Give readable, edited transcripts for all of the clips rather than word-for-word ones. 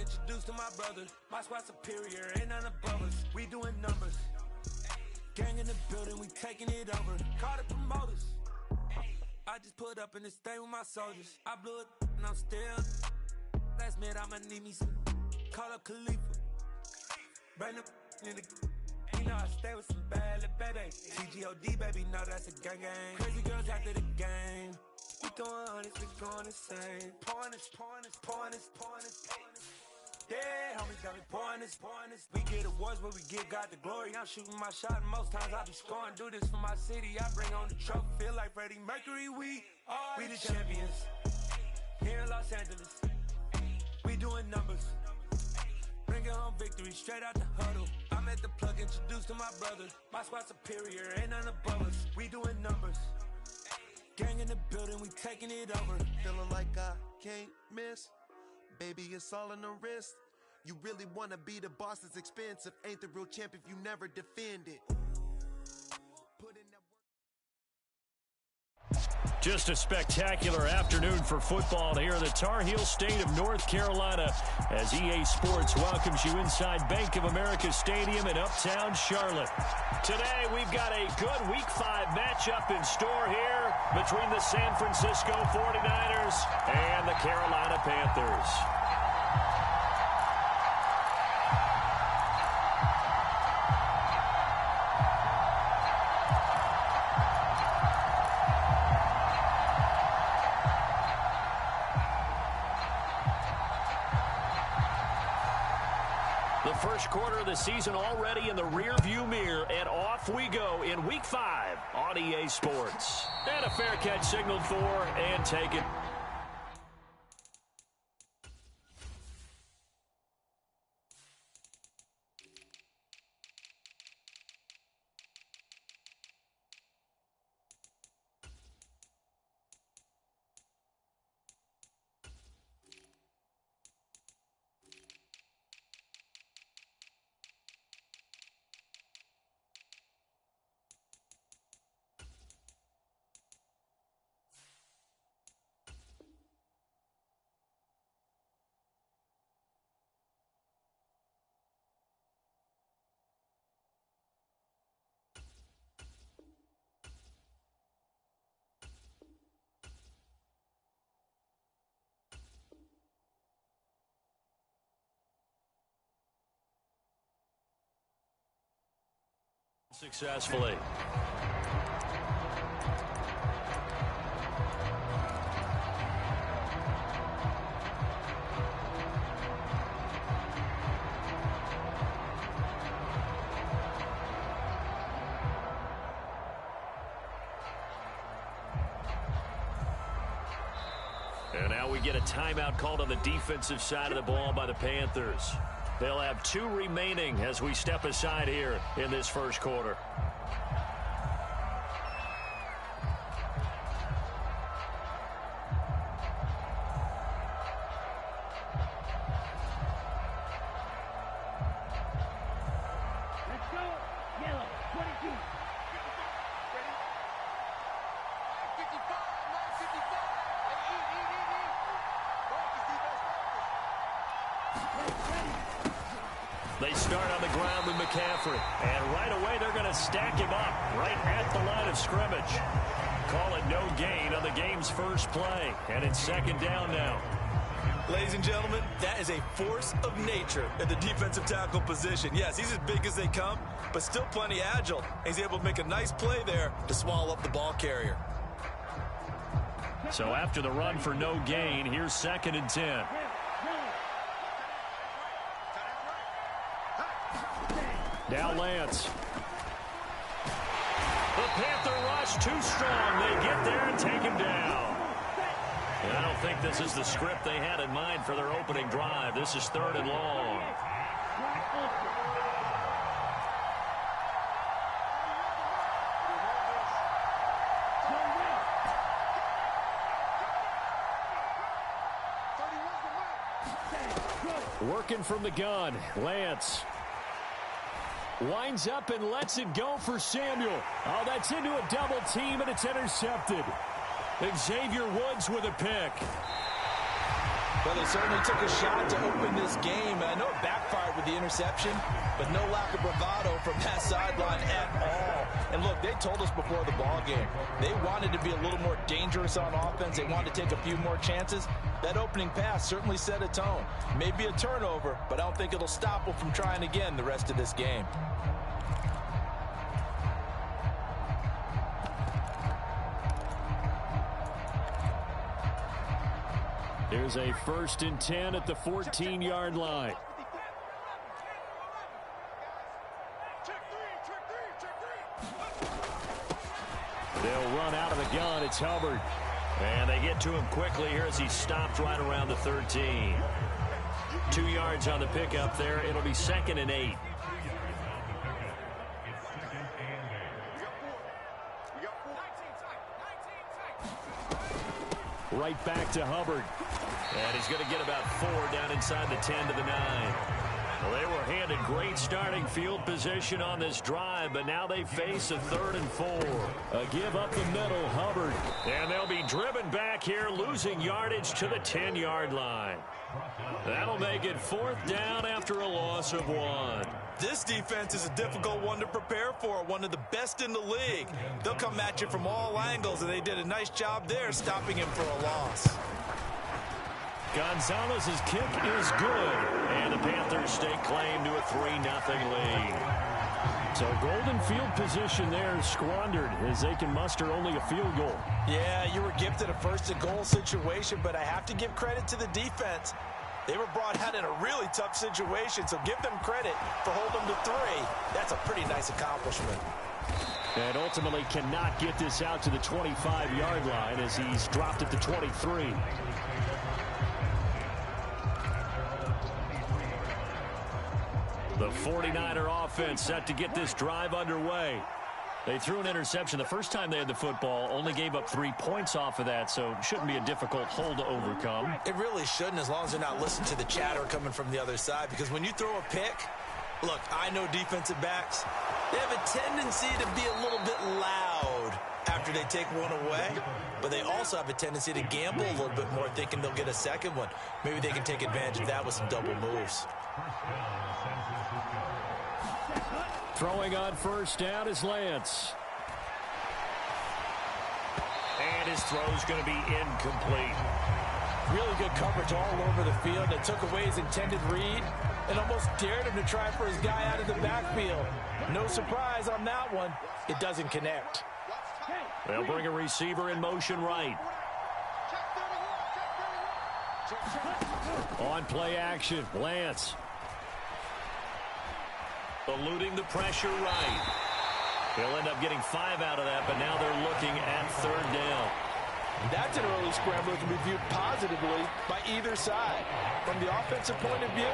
introduced to my brother. My squad superior, ain't none above us. We doing numbers. Gang in the building, we taking it over. Call the promoters. I just put up in this thing with my soldiers. I blew it and I'm still. Last minute I'ma need me some. Call up Khalifa. Bring them in the. You know I stay with some bad little baby. CGOD baby, know that's a gang gang. Crazy girls after the game. We throwing hundreds, we going insane. Pouring this. Yeah, homies got me pouring this. We get awards, but we give God the glory. I'm shooting my shot, and most times I be scoring. Do this for my city, I bring on the trophy. Feel like Freddie Mercury, we the champions. Here in Los Angeles, we doing numbers. Bringing home victory, straight out the huddle. I'm at the plug, introduced to my brother. My squad superior, ain't none above us. We doing numbers. Gang in the building, we taking it over. Feeling like I can't miss. Baby, it's all in the wrist. You really wanna be the boss, it's expensive. Ain't the real champ if you never defend it. Put in that work. Just a spectacular afternoon for football here in the Tar Heel state of North Carolina as EA Sports welcomes you inside Bank of America Stadium in Uptown Charlotte. Today we've got a good Week 5 matchup in store here between the San Francisco 49ers and the Carolina Panthers. The first quarter of the season already in the rear-view mirror, and off we go in Week 5 on EA Sports. And a fair catch signaled for and taken. Successfully. And now we get a timeout called on the defensive side of the ball by the Panthers. They'll have 2 remaining as we step aside here in this first quarter. Let's go. Yellow, 22. 55. They start on the ground with McCaffrey. And right away, they're going to stack him up right at the line of scrimmage. Call it no gain on the game's first play. And it's second down now. Ladies and gentlemen, that is a force of nature at the defensive tackle position. Yes, he's as big as they come, but still plenty agile. He's able to make a nice play there to swallow up the ball carrier. So after the run for no gain, here's 2nd and 10. Now Lance. The Panther rush too strong. They get there and take him down. And I don't think this is the script they had in mind for their opening drive. This is 3rd and long. Working from the gun, Lance. Winds up and lets it go for Samuel. Oh, that's into a double team, and it's intercepted. Xavier Woods with a pick. Well, they certainly took a shot to open this game. I know it backfired with the interception, but no lack of bravado from that sideline at all. And look, they told us before the ball game, they wanted to be a little more dangerous on offense. They wanted to take a few more chances. That opening pass certainly set a tone. Maybe a turnover, but I don't think it'll stop them from trying again the rest of this game. Here's a 1st and 10 at the 14-yard line. They'll run out of the gun. It's Hubbard. And they get to him quickly here as he stopped right around the 13. 2 yards on the pickup there. It'll be 2nd and 8. Right back to Hubbard. And he's going to get about 4 down inside the 10 to the 9. Well, they were handed great starting field position on this drive, but now they face a 3rd and 4. A give up the middle, Hubbard. And they'll be driven back here, losing yardage to the 10-yard line. That'll make it 4th down after a loss of 1. This defense is a difficult one to prepare for, one of the best in the league. They'll come at you from all angles, and they did a nice job there stopping him for a loss. Gonzalez's kick is good, and the Panthers stake claim to a 3-0 lead. So golden field position there squandered as they can muster only a field goal. Yeah, you were gifted a 1st and goal situation, but I have to give credit to the defense. They were brought out in a really tough situation, so give them credit for holding them to 3. That's a pretty nice accomplishment. And ultimately cannot get this out to the 25-yard line as he's dropped at the 23. The 49er offense set to get this drive underway. They threw an interception the first time they had the football, only gave up 3 points off of that, so it shouldn't be a difficult hole to overcome. It really shouldn't, as long as they're not listening to the chatter coming from the other side, because when you throw a pick, look, I know defensive backs, they have a tendency to be a little bit loud after they take one away, but they also have a tendency to gamble a little bit more, thinking they'll get a second one. Maybe they can take advantage of that with some double moves. Throwing on 1st down is Lance. And his throw's going to be incomplete. Really good coverage all over the field. It took away his intended read and almost dared him to try for his guy out of the backfield. No surprise on that one. It doesn't connect. They'll bring a receiver in motion right. On play action, Lance. Eluding the pressure right. They'll end up getting 5 out of that, but now they're looking at 3rd down. That's an early scramble that can be viewed positively by either side. From the offensive point of view,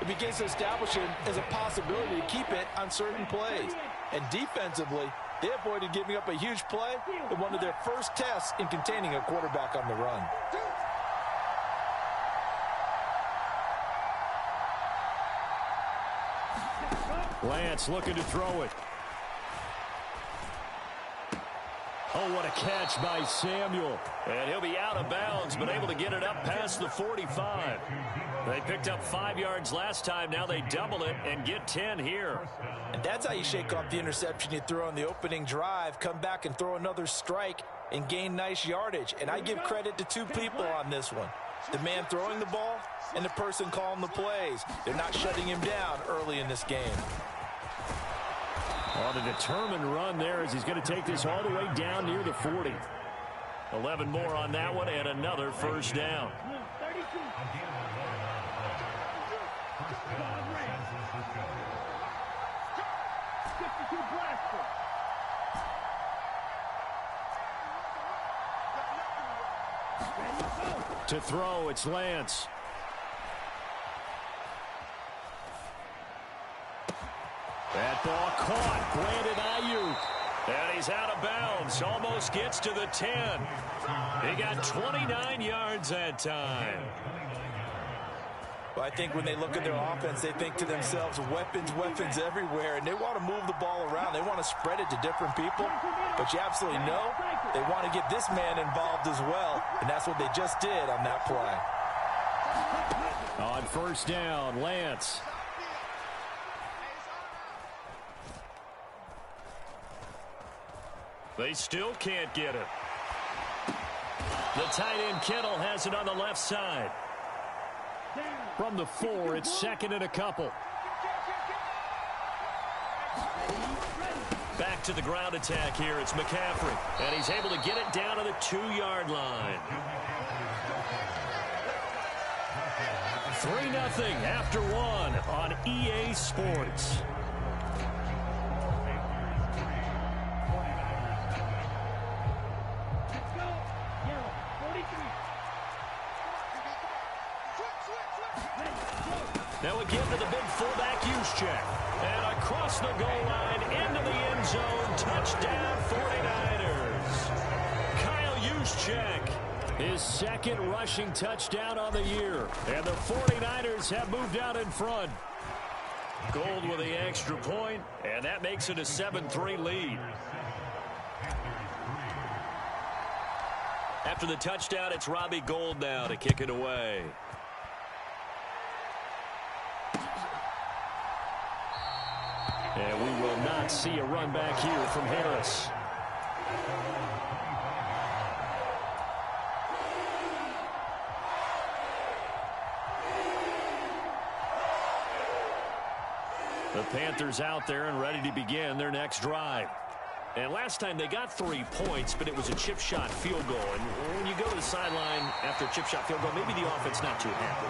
it begins to establish it as a possibility to keep it on certain plays. And defensively, they avoided giving up a huge play in one of their first tests in containing a quarterback on the run. Lance looking to throw it. Oh, what a catch by Samuel. And he'll be out of bounds, but able to get it up past the 45. They picked up 5 yards last time. Now they double it and get 10 here. And that's how you shake off the interception you threw on the opening drive, come back and throw another strike and gain nice yardage. And I give credit to 2 people on this one. The man throwing the ball and the person calling the plays. They're not shutting him down early in this game. On a determined run there as he's going to take this all the way down near the 40. 11 more on that one and another 1st down. To throw, it's Lance. That ball caught. Brandon Ayuk. And he's out of bounds. Almost gets to the 10. He got 29 yards that time. Well, I think when they look at their offense, they think to themselves, weapons, weapons everywhere, and they want to move the ball around. They want to spread it to different people, but you absolutely know they want to get this man involved as well, and that's what they just did on that play. On first down, Lance. They still can't get it. The tight end Kittle has it on the left side. From the 4, it's second and a couple. Back to the ground attack here. It's McCaffrey. And he's able to get it down to the 2-yard line. 3-0 after 1 on EA Sports. Now again to the big fullback Juszczyk. And across the goal line into the end zone. Touchdown 49ers. Kyle Juszczyk. His second rushing touchdown on the year. And the 49ers have moved out in front. Gold with the extra point, and that makes it a 7-3 lead. After the touchdown, it's Robbie Gould now to kick it away. And we will not see a run back here from Harris. The Panthers out there and ready to begin their next drive. And last time they got 3 points, but it was a chip shot field goal. And when you go to the sideline after a chip shot field goal, maybe the offense not too happy.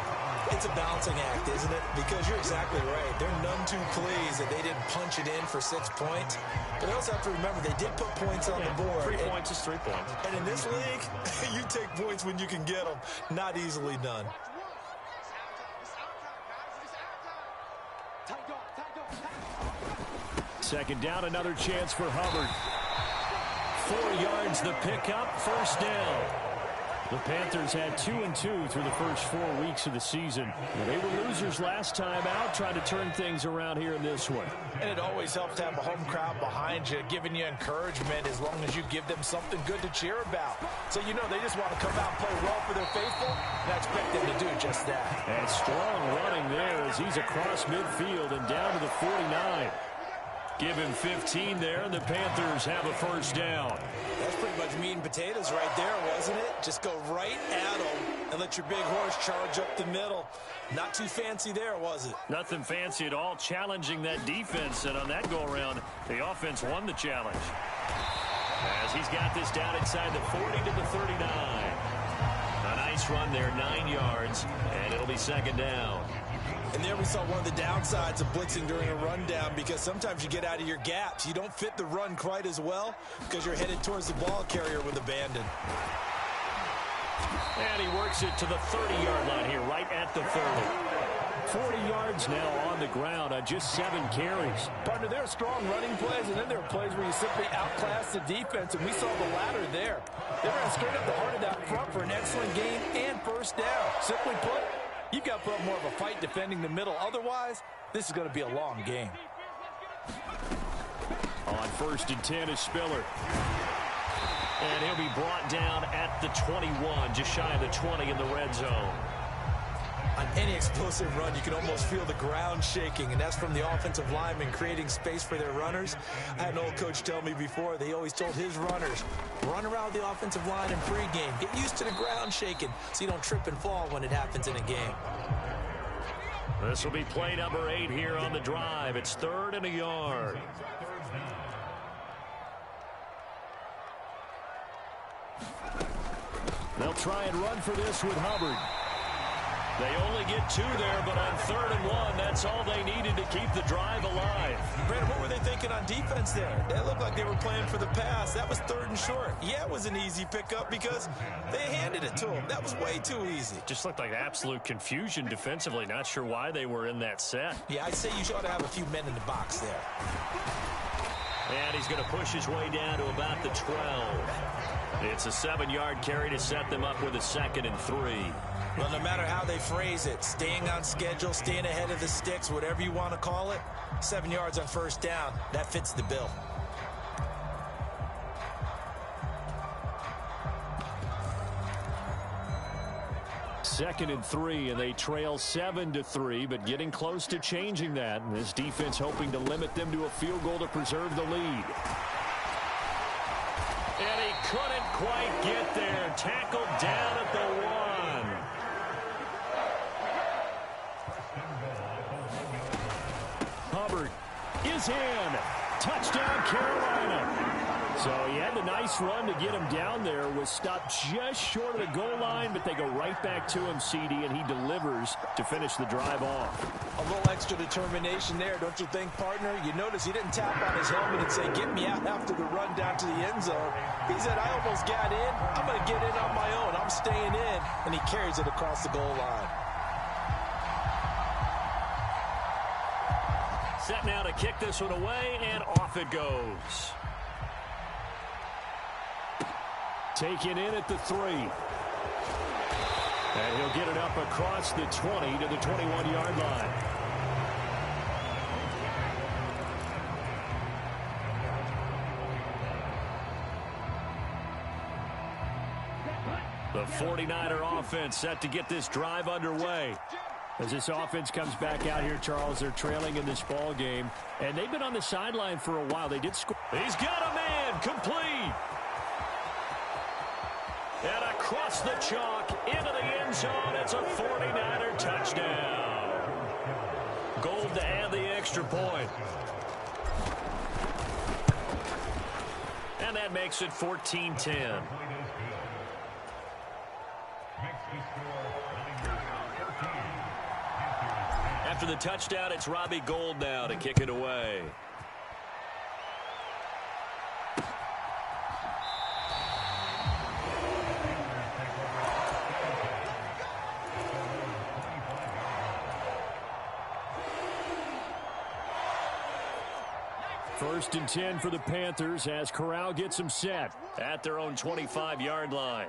It's a balancing act, isn't it? Because you're exactly right. They're none too pleased that they didn't punch it in for 6 points. But they also have to remember they did put points on the board. 3 points is 3 points. And in this league, you take points when you can get them. Not easily done. Second down, another chance for Hubbard. 4 yards the pickup, first down. The Panthers had 2-2 through the first 4 weeks of the season. They were losers last time out, trying to turn things around here in this one. And it always helps to have a home crowd behind you, giving you encouragement as long as you give them something good to cheer about. So you know they just want to come out and play well for their faithful, and I expect them to do just that. And strong running there as he's across midfield and down to the 49. Give him 15 there, and the Panthers have a first down. That's pretty much meat and potatoes right there, wasn't it? Just go right at them and let your big horse charge up the middle. Not too fancy there, was it? Nothing fancy at all, challenging that defense, and on that go-around, the offense won the challenge. As he's got this down inside the 40 to the 39. A nice run there, 9 yards, and it'll be second down. And there we saw one of the downsides of blitzing during a rundown, because sometimes you get out of your gaps. You don't fit the run quite as well because you're headed towards the ball carrier with abandon. And he works it to the 30-yard line here, right at the 30. 40 yards now on the ground on just 7 carries. Partner, there are strong running plays, and then there are plays where you simply outclass the defense, and we saw the latter there. They ran straight up the heart of that front for an excellent game and first down. Simply put, you've got to put up more of a fight defending the middle. Otherwise, this is going to be a long game. On 1st and 10 is Spiller. And he'll be brought down at the 21, just shy of the 20 in the red zone. On any explosive run, you can almost feel the ground shaking, and that's from the offensive linemen creating space for their runners. I had an old coach tell me before, they always told his runners, run around the offensive line in pregame. Get used to the ground shaking so you don't trip and fall when it happens in a game. This will be play number 8 here on the drive. It's 3rd and a yard. They'll try and run for this with Hubbard. They only get 2 there, but on 3rd and 1, that's all they needed to keep the drive alive. Brandon, what were they thinking on defense there? They looked like they were playing for the pass. That was 3rd and short. Yeah, it was an easy pickup because they handed it to them. That was way too easy. Just looked like absolute confusion defensively. Not sure why they were in that set. Yeah, I'd say you ought to have a few men in the box there. And he's going to push his way down to about the 12. It's a 7-yard carry to set them up with a 2nd and 3. Well, no matter how they phrase it, staying on schedule, staying ahead of the sticks, whatever you want to call it, 7 yards on first down, that fits the bill. 2nd and 3, and they trail 7-3, but getting close to changing that. And this defense hoping to limit them to a field goal to preserve the lead. And he couldn't quite get there. Tackled down at the 1. Hubbard is in. Touchdown, Carolina. So he had the nice run to get him down there. Was stopped just short of the goal line, but they go right back to him, CD, and he delivers to finish the drive off. A little extra determination there, don't you think, partner? You notice he didn't tap on his helmet and say, get me out after the run down to the end zone. He said, I almost got in. I'm going to get in on my own. I'm staying in. And he carries it across the goal line. Set now to kick this one away, and off it goes. Taken in at the 3. And he'll get it up across the 20 to the 21-yard line. The 49er offense set to get this drive underway. As this offense comes back out here, Charles, they're trailing in this ball game, and they've been on the sideline for a while. They did score. He's got a man, complete. And across the chalk, into the end zone, it's a 49er touchdown. Gold to add the extra point. And that makes it 14-10. After the touchdown, it's Robbie Gould now to kick it away. First and 10 for the Panthers as Corral gets them set at their own 25-yard line.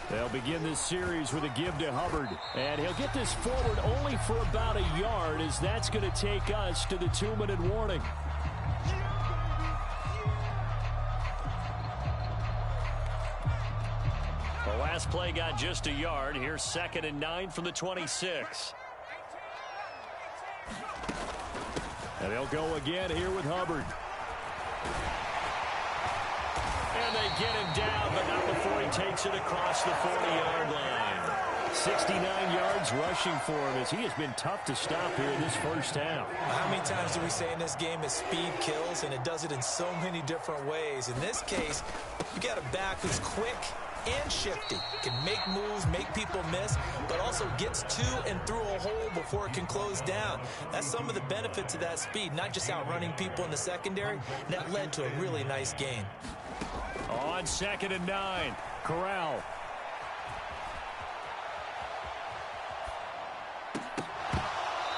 They'll begin this series with a give to Hubbard. And he'll get this forward only for about a yard, as that's going to take us to the 2-minute warning. The last play got just a yard. Here's 2nd and 9 from the 26. And they'll go again here with Hubbard. And they get him down, but not before he takes it across the 40-yard line. 69 yards rushing for him, as he has been tough to stop here in this first half. How many times do we say in this game that speed kills, and it does it in so many different ways? In this case, you got a back who's quick and shifty, can make moves, make people miss, but also gets to and through a hole before it can close down. That's some of the benefits of that speed, not just outrunning people in the secondary. And that led to a really nice gain. On 2nd and 9, Corral.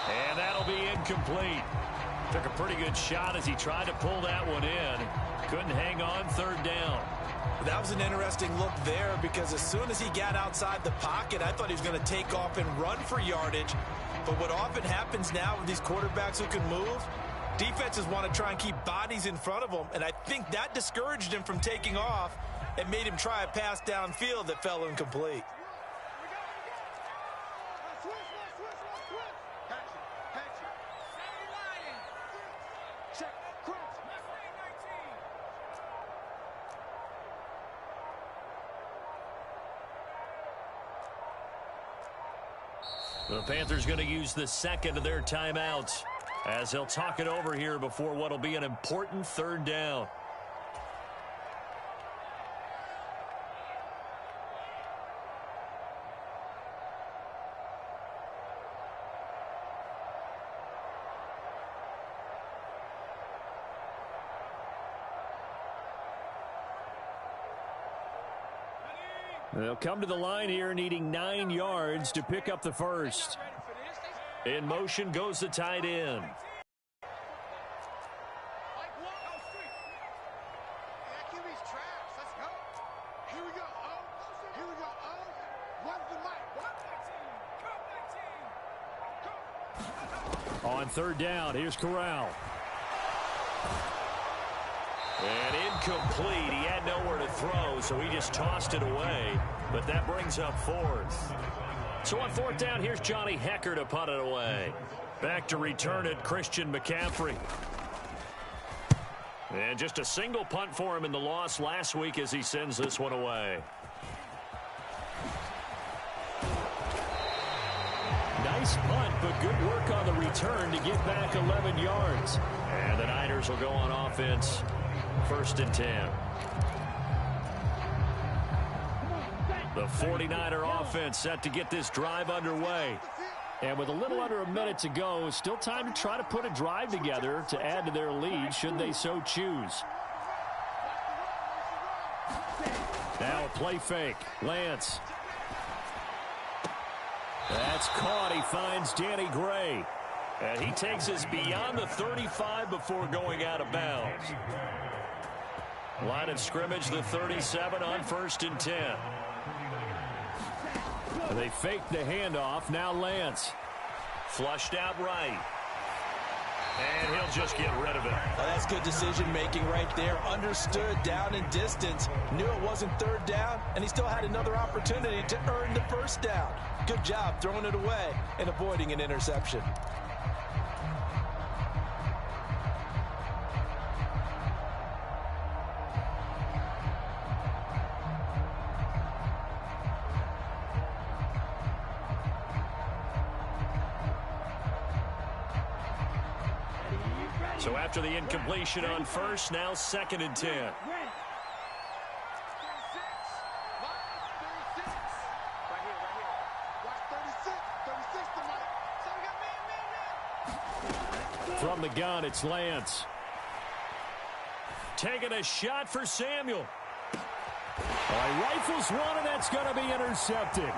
And that'll be incomplete. Took a pretty good shot as he tried to pull that one in. Couldn't hang on 3rd down. That was an interesting look there, because as soon as he got outside the pocket, I thought he was going to take off and run for yardage. But what often happens now with these quarterbacks who can move, defenses want to try and keep bodies in front of them, and I think that discouraged him from taking off and made him try a pass downfield that fell incomplete. The Panthers going to use the 2nd of their timeouts as they'll talk it over here before what will be an important 3rd down. They'll come to the line here needing 9 yards to pick up the first. In motion goes the tight end. On 3rd down, here's Corral. And incomplete. He had nowhere to throw, so he just tossed it away. But that brings up fourth. So on fourth down, here's Johnny Hecker to punt it away. Back to return it, Christian McCaffrey. And just a single punt for him in the loss last week as he sends this one away. Nice punt, but good work on the return to get back 11 yards. And the Niners will go on offense, 1st and 10. The 49er offense set to get this drive underway. And with a little under a minute to go, still time to try to put a drive together to add to their lead should they so choose. Now a play fake. Lance. That's caught. He finds Danny Gray. And he takes us beyond the 35 before going out of bounds. Line of scrimmage, the 37 on 1st and 10. They fake the handoff. Now Lance. Flushed out right. And he'll just get rid of it. Well, that's good decision-making right there. Understood down and distance. Knew it wasn't 3rd down, and he still had another opportunity to earn the 1st down. Good job throwing it away and avoiding an interception. So after the incompletion on 1st, now 2nd and 10. From the gun, it's Lance. Taking a shot for Samuel. He rifles one, and that's going to be intercepted.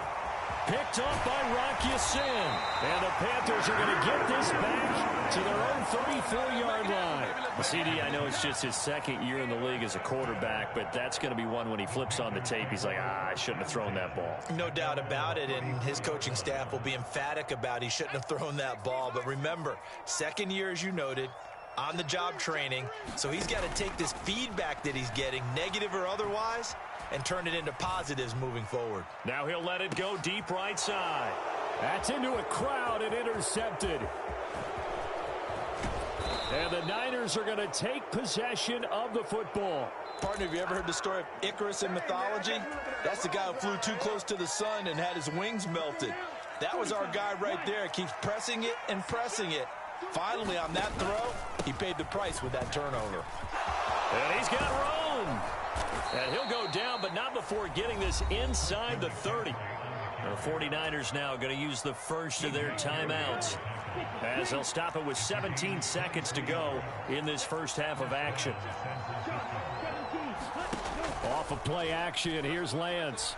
Picked off by Rocky Sin. And the Panthers are going to get this back to their own 34-yard line. CD, I know it's just his 2nd year in the league as a quarterback, but that's going to be one when he flips on the tape, he's like, I shouldn't have thrown that ball. No doubt about it, and his coaching staff will be emphatic about he shouldn't have thrown that ball. But remember, 2nd year, as you noted, on-the-job training, so he's got to take this feedback that he's getting, negative or otherwise, and turn it into positives moving forward. Now he'll let it go deep right side. That's into a crowd and intercepted. And the Niners are going to take possession of the football. Partner, have you ever heard the story of Icarus in mythology? That's the guy who flew too close to the sun and had his wings melted. That was our guy right there. Keeps pressing it and pressing it. Finally, on that throw, he paid the price with that turnover. And he's got room. And he'll go down, but not before getting this inside the 30. The 49ers now going to use the first of their timeouts, as they'll stop it with 17 seconds to go in this first half of action. Off of play action, here's Lance.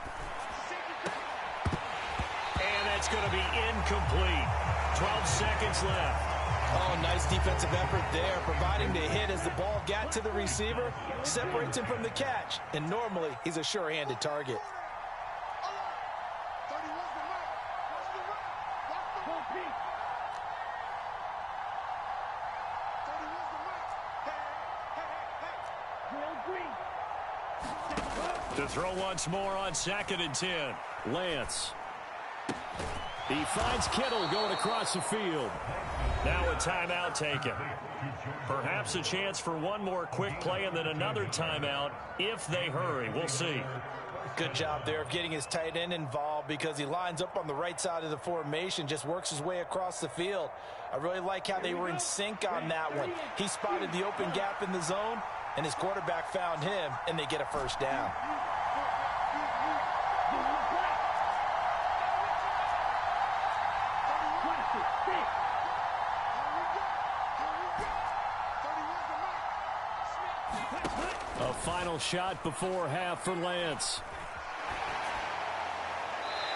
And that's going to be incomplete. 12 seconds left. Oh, nice defensive effort there, providing the hit as the ball got to the receiver, separates him from the catch, and normally he's a sure-handed target. To throw once more on 2nd and 10. Lance. He finds Kittle going across the field. Now a timeout taken. Perhaps a chance for one more quick play and then another timeout if they hurry. We'll see. Good job there of getting his tight end involved because he lines up on the right side of the formation, just works his way across the field. I really like how they were in sync on that one. He spotted the open gap in the zone, and his quarterback found him, and they get a first down. A final shot before half for Lance.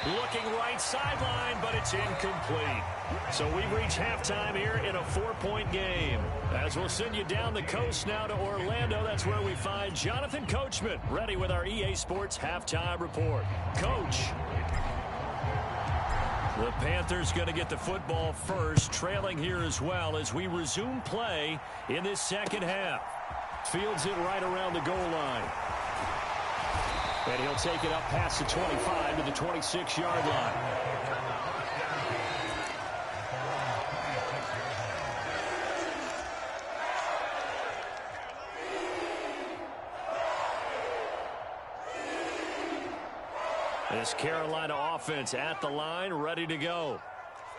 Looking right sideline, but it's incomplete. So we reach halftime here in a 4-point game. As we'll send you down the coast now to Orlando, that's where we find Jonathan Coachman, ready with our EA Sports halftime report. Coach. The Panthers going to get the football first, trailing here as well as we resume play in this second half. Fields it right around the goal line. And he'll take it up past the 25 to the 26-yard line. This Carolina offense at the line, ready to go.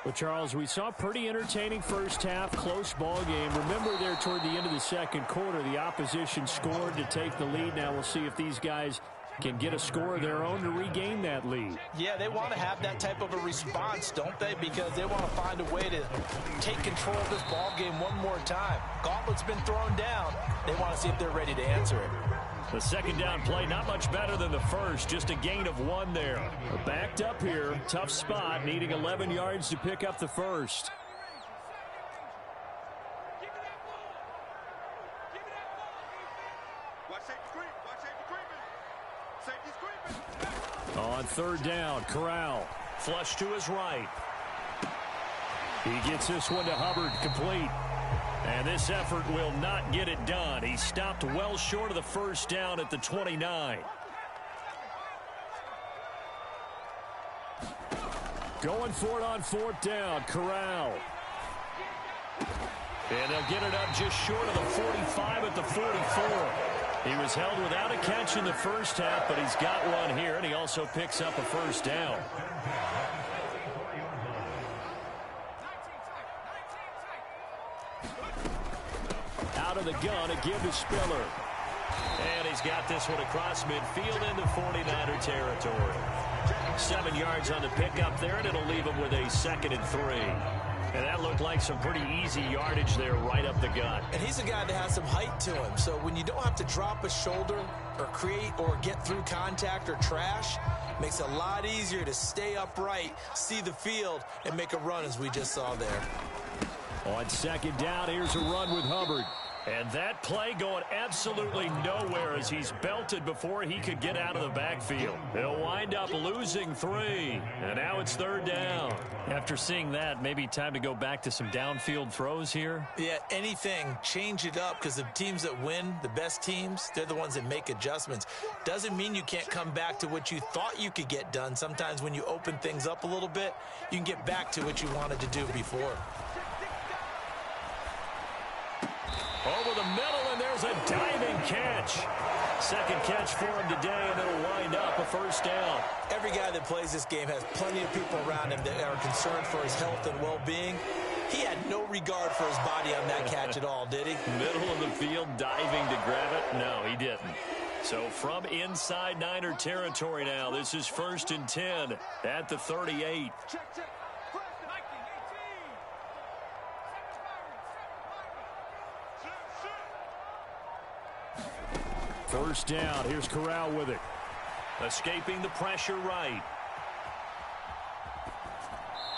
Well, Charles, we saw a pretty entertaining first half, close ball game. Remember there toward the end of the second quarter, the opposition scored to take the lead. Now we'll see if these guys can get a score of their own to regain that lead. Yeah, they want to have that type of a response, don't they? Because they want to find a way to take control of this ball game one more time. Gauntlet's been thrown down. They want to see if they're ready to answer it. The second down play, not much better than the first, just a gain of 1 there. Backed up here, tough spot, needing 11 yards to pick up the first. On third down, Corral, flush to his right. He gets this one to Hubbard, complete. And this effort will not get it done. He stopped well short of the first down at the 29. Going for it on fourth down, Corral. And they'll get it up just short of the 45 at the 44. He was held without a catch in the first half, but he's got one here, and he also picks up a first down. Out of the gun, a give to Spiller. And he's got this one across midfield into 49er territory. 7 yards on the pickup there, and it'll leave him with a 2nd and 3. And that looked like some pretty easy yardage there right up the gut. And he's a guy that has some height to him. So when you don't have to drop a shoulder or create or get through contact or trash, makes it a lot easier to stay upright, see the field, and make a run as we just saw there. On second down, here's a run with Hubbard. And that play going absolutely nowhere as he's belted before he could get out of the backfield. He'll wind up losing 3. And now it's third down. After seeing that, maybe time to go back to some downfield throws here. Yeah, anything. Change it up because the teams that win, the best teams, they're the ones that make adjustments. Doesn't mean you can't come back to what you thought you could get done. Sometimes when you open things up a little bit, you can get back to what you wanted to do before. Over the middle, and there's a diving catch. Second catch for him today, and it'll wind up a first down. Every guy that plays this game has plenty of people around him that are concerned for his health and well-being. He had no regard for his body on that catch at all, did he? Middle of the field, diving to grab it? No, he didn't. So from inside Niner territory now, this is 1st and 10 at the 38. First down. Here's Corral with it. Escaping the pressure right.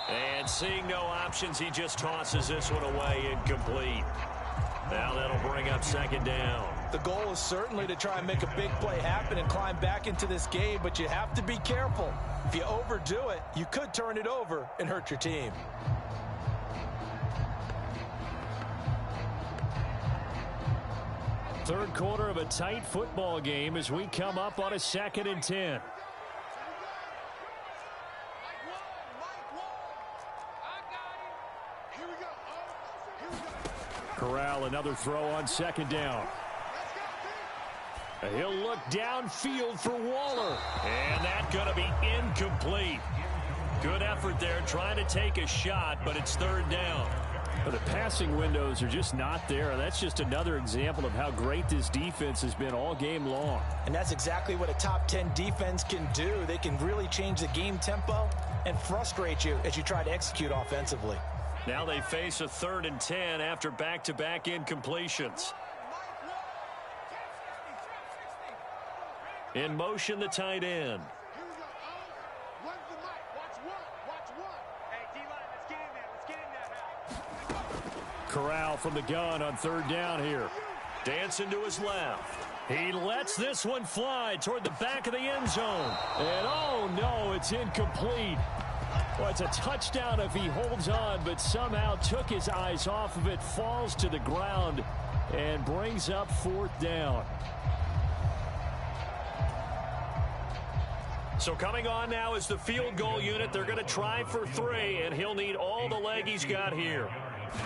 And seeing no options, he just tosses this one away, incomplete. Now that'll bring up second down. The goal is certainly to try and make a big play happen and climb back into this game, but you have to be careful. If you overdo it, you could turn it over and hurt your team. Third quarter of a tight football game as we come up on a 2nd and 10. Corral, another throw on second down. He'll look downfield for Waller. And that's going to be incomplete. Good effort there, trying to take a shot, but it's third down. But the passing windows are just not there. That's just another example of how great this defense has been all game long. And that's exactly what a top 10 defense can do. They can really change the game tempo and frustrate you as you try to execute offensively. Now they face a 3rd and 10 after back-to-back incompletions. In motion, the tight end. Corral from the gun on third down here. Dancing to his left. He lets this one fly toward the back of the end zone. And oh no, it's incomplete. Well, it's a touchdown if he holds on, but somehow took his eyes off of it, falls to the ground. and brings up 4th down. So coming on now is the field goal unit. They're going to try for 3, and he'll need all the leg he's got here.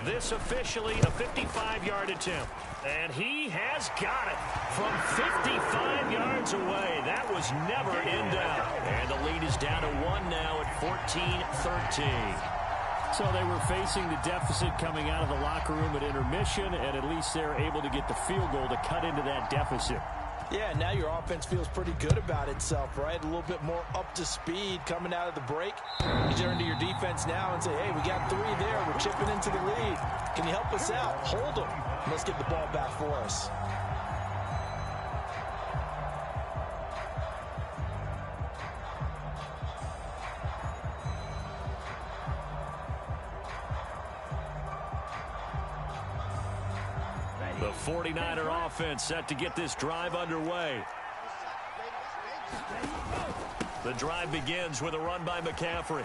This officially a 55-yard attempt. And he has got it from 55 yards away. That was never in doubt. And the lead is down to 1 now at 14-13. So they were facing the deficit coming out of the locker room at intermission, and at least they're able to get the field goal to cut into that deficit. Yeah, now your offense feels pretty good about itself, right? A little bit more up to speed coming out of the break. You turn to your defense now and say, hey, we got 3 there. We're chipping into the lead. Can you help us out? Hold them. Let's get the ball back for us. The 49er offense set to get this drive underway. The drive begins with a run by McCaffrey.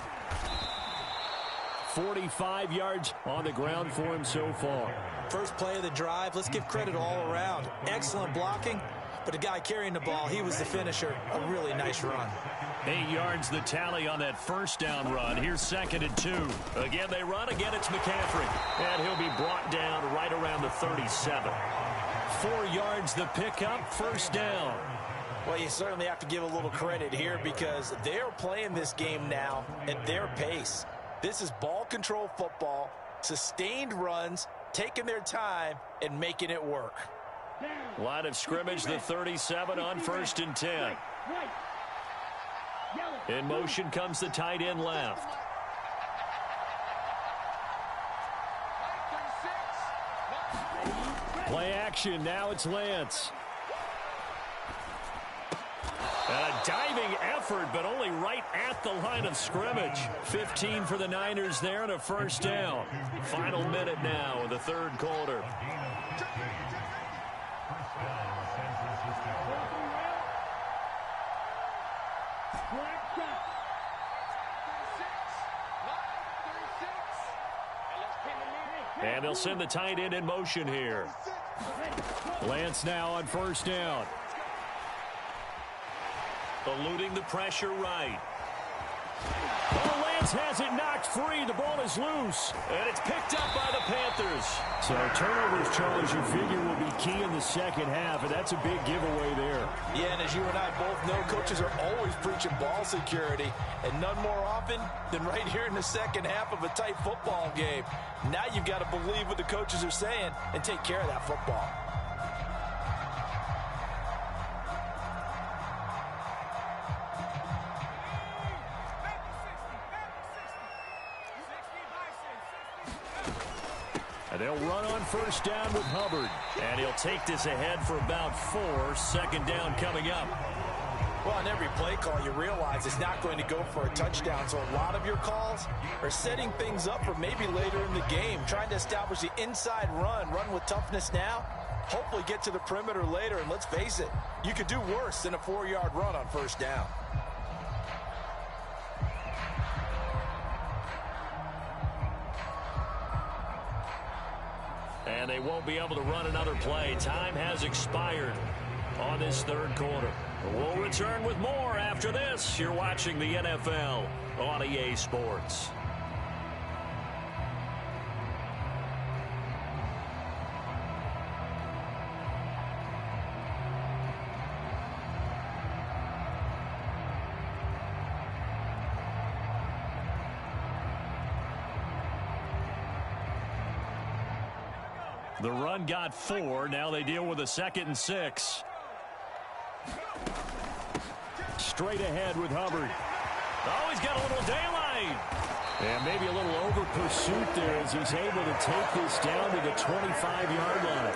45 yards on the ground for him so far. First play of the drive, let's give credit all around. Excellent blocking, but the guy carrying the ball, he was the finisher. A really nice run. 8 yards the tally on that first down run. Here's 2nd and 2. Again, they run. Again, it's McCaffrey. And he'll be brought down right around the 37. 4 yards the pickup, 1st down. Well, you certainly have to give a little credit here because they're playing this game now at their pace. This is ball control football, sustained runs, taking their time, and making it work. Line of scrimmage, the 37 on 1st and 10. In motion comes the tight end left. Play action, now it's Lance. And a diving effort, but only right at the line of scrimmage. 15 for the Niners there and a 1st down. Final minute now in the 3rd quarter. And they'll send the tight end in motion here. Lance now on 1st down. Eluding the pressure right. Oh, Lance has it knocked free. The ball is loose. And it's picked up by the Panthers. So turnovers, Charles, you figure will be key in the 2nd half, and that's a big giveaway there. Yeah, and as you and I both know, coaches are always preaching ball security, and none more often than right here in the 2nd half of a tight football game. Now you've got to believe what the coaches are saying and take care of that football. And they'll run on 1st down with Hubbard. And he'll take this ahead for about 4. 2nd down coming up. Well, on every play call, you realize it's not going to go for a touchdown. So a lot of your calls are setting things up for maybe later in the game, trying to establish the inside run with toughness now, hopefully get to the perimeter later. And let's face it, you could do worse than a 4-yard run on 1st down. And they won't be able to run another play. Time has expired on this 3rd quarter. We'll return with more after this. You're watching the NFL on EA Sports. The run got 4. Now they deal with a 2nd and 6. Straight ahead with Hubbard. Oh, he's got a little daylight. And maybe a little over pursuit there as he's able to take this down to the 25-yard line.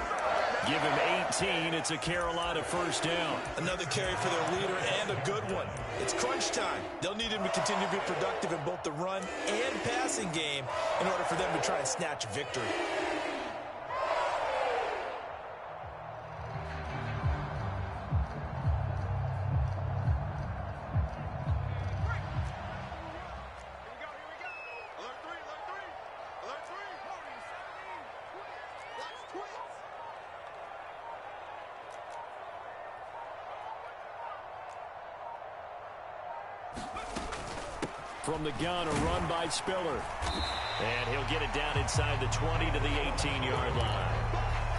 Give him 18. It's a Carolina 1st down. Another carry for their leader and a good one. It's crunch time. They'll need him to continue to be productive in both the run and passing game in order for them to try and snatch a victory. from the gun, a run by Spiller. And he'll get it down inside the 20 to the 18-yard line.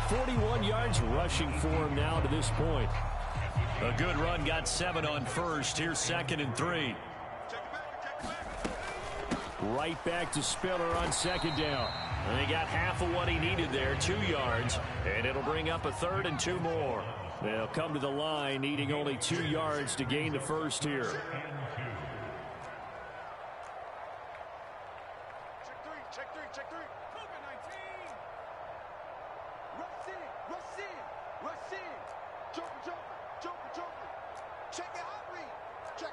41 yards rushing for him now to this point. A good run, got 7 on first. Here's 2nd and 3. Right back to Spiller on 2nd down. And he got half of what he needed there, 2 yards. And it'll bring up a 3rd and 2 more. They'll come to the line, needing only 2 yards to gain the first here. Check three. COVID-19. Rush in. Joker. Check it out, read. Check.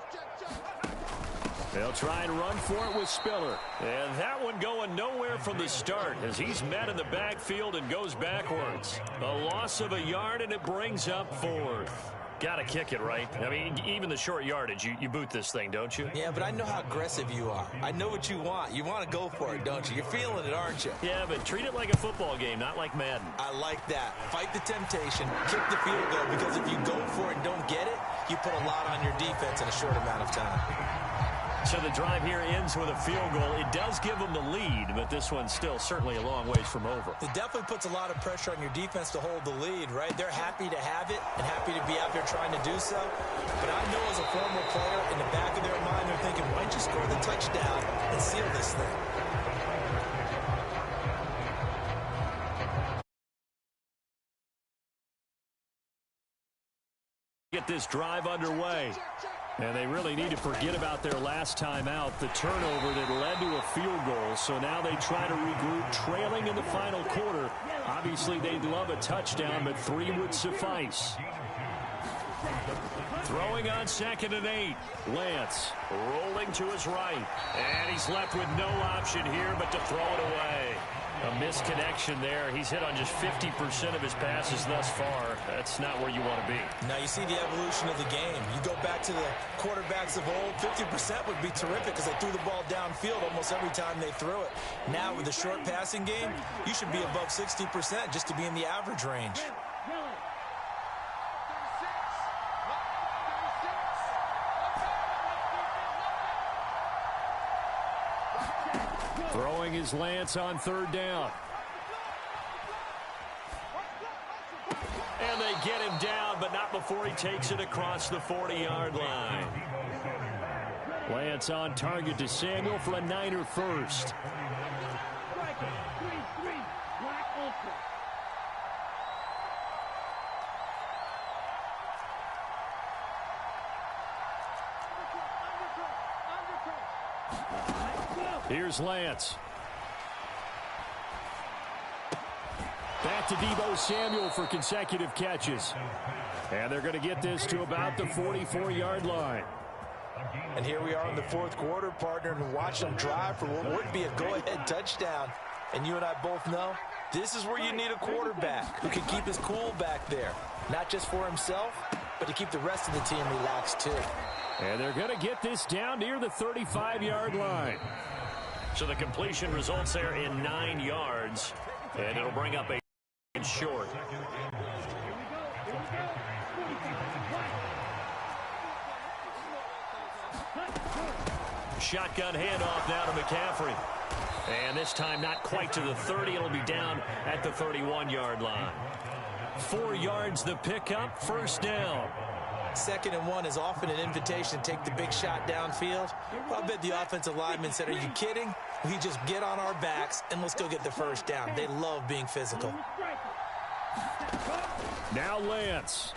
They'll try and run for it with Spiller. And that one going nowhere from the start as he's met in the backfield and goes backwards. A loss of a yard, and it brings up 4th. Got to kick it, right? I mean, even the short yardage, you boot this thing, don't you? Yeah, but I know how aggressive you are. I know what you want. You want to go for it, don't you? You're feeling it, aren't you? Yeah, but treat it like a football game, not like Madden. I like that. Fight the temptation. Kick the field goal, because if you go for it and don't get it, you put a lot on your defense in a short amount of time. So the drive here ends with a field goal. It does give them the lead, but this one's still certainly a long ways from over. It definitely puts a lot of pressure on your defense to hold the lead, right? They're happy to have it and happy to be out there trying to do so. But I know as a former player, in the back of their mind, they're thinking, why don't you score the touchdown and seal this thing? Get this drive underway. And they really need to forget about their last time out, the turnover that led to a field goal. So now they try to regroup, trailing in the final quarter. Obviously, they'd love a touchdown, but 3 would suffice. Throwing on 2nd and 8. Lance rolling to his right. And he's left with no option here but to throw it away. A misconnection there. He's hit on just 50% of his passes thus far. That's not where you want to be. Now you see the evolution of the game. You go back to the quarterbacks of old, 50% would be terrific because they threw the ball downfield almost every time they threw it. Now with the short passing game, you should be above 60% just to be in the average range. Throwing his Lance on 3rd down. And they get him down, but not before he takes it across the 40-yard line. Lance on target to Samuel for a Niner first. Here's Lance. Back to Deebo Samuel for consecutive catches. And they're going to get this to about the 44-yard line. And here we are in the 4th quarter, partner, and watch them drive for what would be a go-ahead touchdown. And you and I both know this is where you need a quarterback who can keep his cool back there. Not just for himself, but to keep the rest of the team relaxed too. And they're going to get this down near the 35-yard line. So the completion results there in 9 yards. And it'll bring up a short. Shotgun handoff now to McCaffrey. And this time not quite to the 30. It'll be down at the 31-yard line. 4 yards the pickup, 1st down. 2nd and 1 is often an invitation to take the big shot downfield. Well, I bet the offensive lineman said, are you kidding? We just get on our backs and let's go get the 1st down. They love being physical. Now Lance.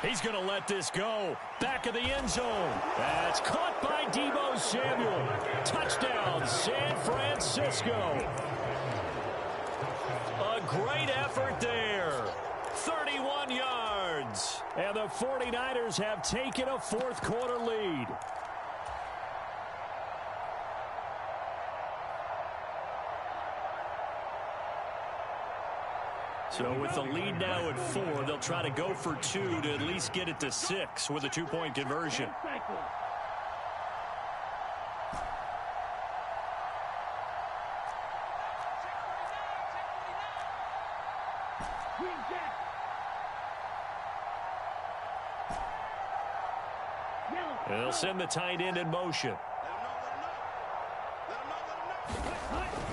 He's going to let this go. Back of the end zone. That's caught by Deebo Samuel. Touchdown, San Francisco. A great effort there. 31 yards. And the 49ers have taken a 4th quarter lead. So with the lead now at 4, they'll try to go for 2 to at least get it to 6 with a 2-point conversion. And they'll send the tight end in motion.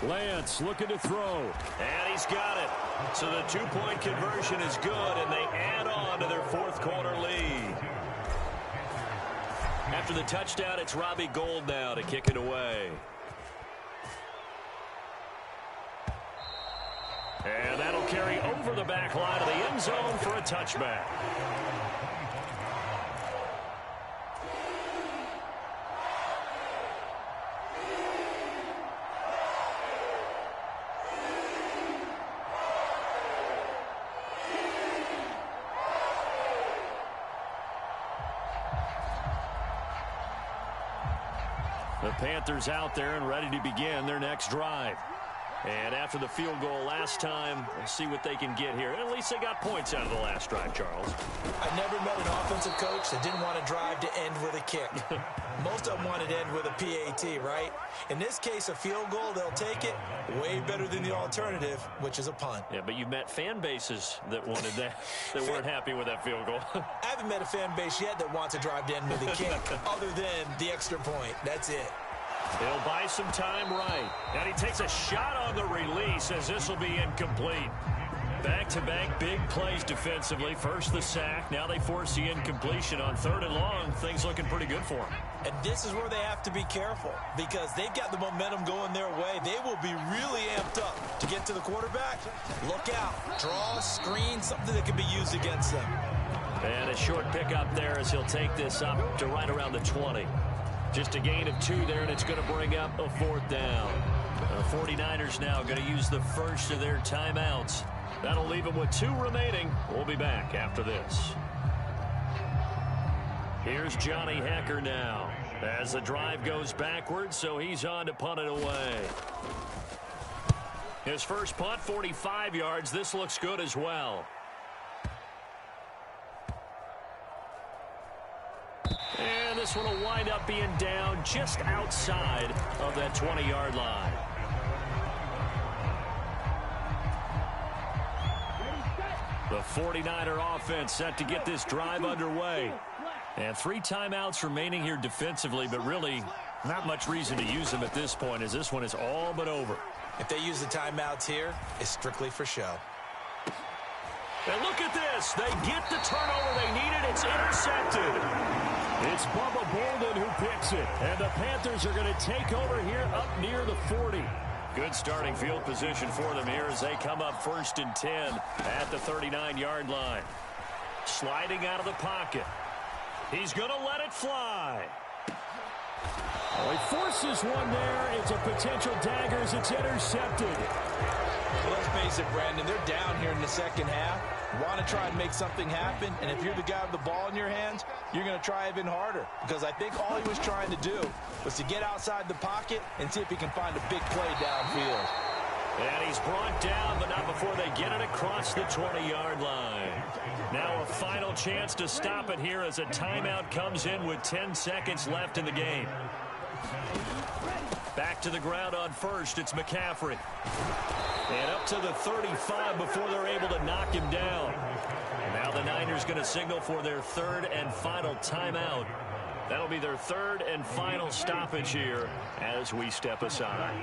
Lance looking to throw. And he's got it. So the two-point conversion is good, and they add on to their fourth-quarter lead. After the touchdown, it's Robbie Gould now to kick it away. And that'll carry over the back line of the end zone for a touchback. The Panthers out there and ready to begin their next drive. And after the field goal last time, we'll see what they can get here. And at least they got points out of the last drive, Charles. I never met an offensive coach that didn't want to drive to end with a kick. Most of them wanted to end with a PAT, right? In this case, a field goal, they'll take it. Way better than the alternative, which is a punt. Yeah, but you've met fan bases that wanted that, that weren't happy with that field goal. I haven't met a fan base yet that wants to drive to end with a kick, other than the extra point. That's it. He'll buy some time right. And he takes a shot on the release as this will be incomplete. Back-to-back big plays defensively. First the sack. Now they force the incompletion on 3rd and long. Things looking pretty good for them. And this is where they have to be careful because they've got the momentum going their way. They will be really amped up to get to the quarterback. Look out. Draw, screen, something that can be used against them. And a short pickup there as he'll take this up to right around the 20. Just a gain of 2 there, and it's going to bring up a 4th down. The 49ers now going to use the first of their timeouts. That'll leave them with 2 remaining. We'll be back after this. Here's Johnny Hecker now as the drive goes backwards, so he's on to punt it away. His first punt, 45 yards. This looks good as well. And this one will wind up being down just outside of that 20-yard line. The 49er offense set to get this drive underway. And 3 timeouts remaining here defensively, but really not much reason to use them at this point as this one is all but over. If they use the timeouts here, it's strictly for show. And look at this. They get the turnover they needed. It's intercepted. It's Bubba Bolden who picks it. And the Panthers are going to take over here up near the 40. Good starting field position for them here as they come up 1st and 10 at the 39-yard line. Sliding out of the pocket. He's going to let it fly. Well, he forces one there. It's a potential dagger as it's intercepted. Well, let's face it, Brandon. They're down here in the second half. Want to try and make something happen. And if you're the guy with the ball in your hands, you're going to try even harder. Because I think all he was trying to do was to get outside the pocket and see if he can find a big play downfield. And he's brought down, but not before they get it across the 20-yard line. Now a final chance to stop it here as a timeout comes in with 10 seconds left in the game. Back to the ground on first. It's McCaffrey. And up to the 35 before they're able to knock him down. And now the Niners going to signal for their 3rd and final timeout. That'll be their 3rd and final stoppage here as we step aside.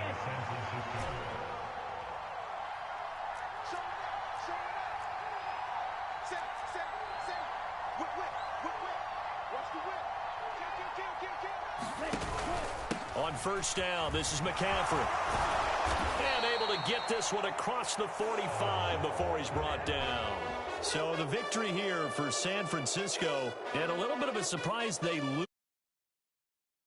On first down, this is McCaffrey. And able to get this one across the 45 before he's brought down. So the victory here for San Francisco, and a little bit of a surprise they lose.